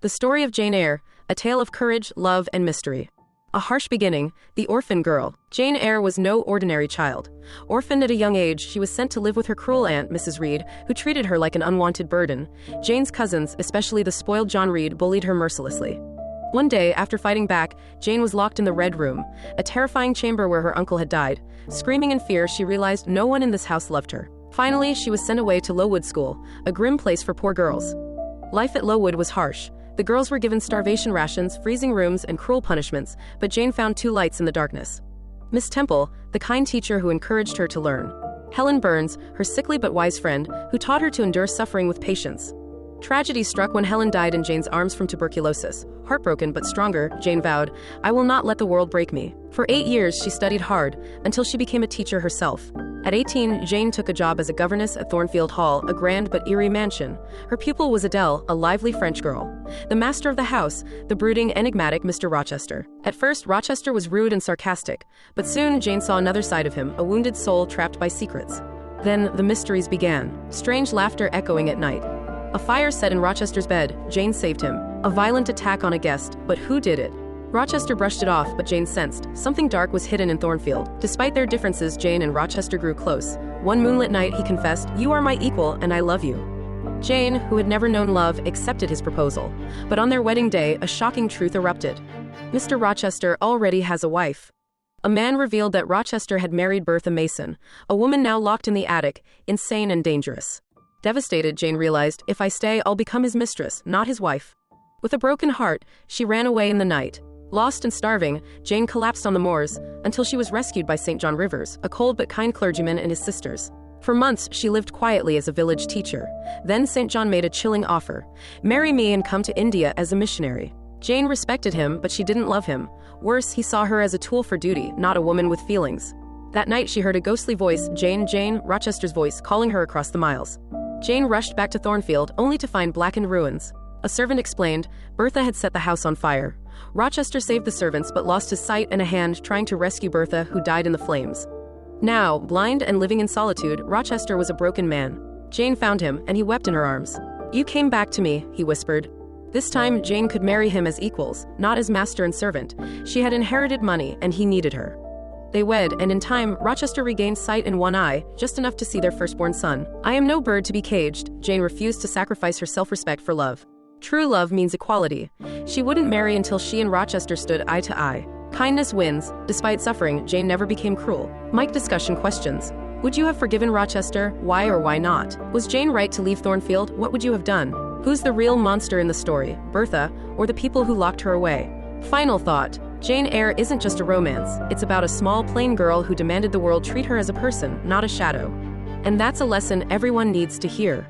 The story of Jane Eyre, a tale of courage, love, and mystery. A harsh beginning, the orphan girl. Jane Eyre was no ordinary child. Orphaned at a young age, she was sent to live with her cruel aunt, Mrs. Reed, who treated her like an unwanted burden. Jane's cousins, especially the spoiled John Reed, bullied her mercilessly. One day, after fighting back, Jane was locked in the Red Room, a terrifying chamber where her uncle had died. Screaming in fear, she realized no one in this house loved her. Finally, she was sent away to Lowood School, a grim place for poor girls. Life at Lowood was harsh. The girls were given starvation rations, freezing rooms, and cruel punishments, but Jane found two lights in the darkness. Miss Temple, the kind teacher who encouraged her to learn. Helen Burns, her sickly but wise friend, who taught her to endure suffering with patience. Tragedy struck when Helen died in Jane's arms from tuberculosis. Heartbroken but stronger, Jane vowed, "I will not let the world break me." For 8 years, she studied hard, until she became a teacher herself. At 18, Jane took a job as a governess at Thornfield Hall, a grand but eerie mansion. Her pupil was Adele, a lively French girl. The master of the house, the brooding, enigmatic Mr. Rochester. At first, Rochester was rude and sarcastic, but soon Jane saw another side of him, a wounded soul trapped by secrets. Then, the mysteries began, strange laughter echoing at night. A fire set in Rochester's bed, Jane saved him. A violent attack on a guest, but who did it? Rochester brushed it off, but Jane sensed something dark was hidden in Thornfield. Despite their differences, Jane and Rochester grew close. One moonlit night, he confessed, "You are my equal, and I love you." Jane, who had never known love, accepted his proposal. But on their wedding day, a shocking truth erupted. Mr. Rochester already has a wife. A man revealed that Rochester had married Bertha Mason, a woman now locked in the attic, insane and dangerous. Devastated, Jane realized, if I stay, I'll become his mistress, not his wife. With a broken heart, she ran away in the night. Lost and starving, Jane collapsed on the moors, until she was rescued by St. John Rivers, a cold but kind clergyman, and his sisters. For months, she lived quietly as a village teacher. Then St. John made a chilling offer. "Marry me and come to India as a missionary." Jane respected him, but she didn't love him. Worse, he saw her as a tool for duty, not a woman with feelings. That night, she heard a ghostly voice, Jane, Rochester's voice, calling her across the miles. Jane rushed back to Thornfield, only to find blackened ruins. A servant explained, Bertha had set the house on fire. Rochester saved the servants but lost his sight and a hand trying to rescue Bertha, who died in the flames. Now, blind and living in solitude, Rochester was a broken man. Jane found him, and he wept in her arms. "You came back to me," he whispered. This time, Jane could marry him as equals, not as master and servant. She had inherited money, and he needed her. They wed, and in time, Rochester regained sight in one eye, just enough to see their firstborn son. "I am no bird to be caged." Jane refused to sacrifice her self-respect for love. True love means equality. She wouldn't marry until she and Rochester stood eye to eye. Kindness wins. Despite suffering, Jane never became cruel. Mic discussion questions. Would you have forgiven Rochester? Why or why not? Was Jane right to leave Thornfield? What would you have done? Who's the real monster in the story, Bertha, or the people who locked her away? Final thought. Jane Eyre isn't just a romance. It's about a small, plain girl who demanded the world treat her as a person, not a shadow. And that's a lesson everyone needs to hear.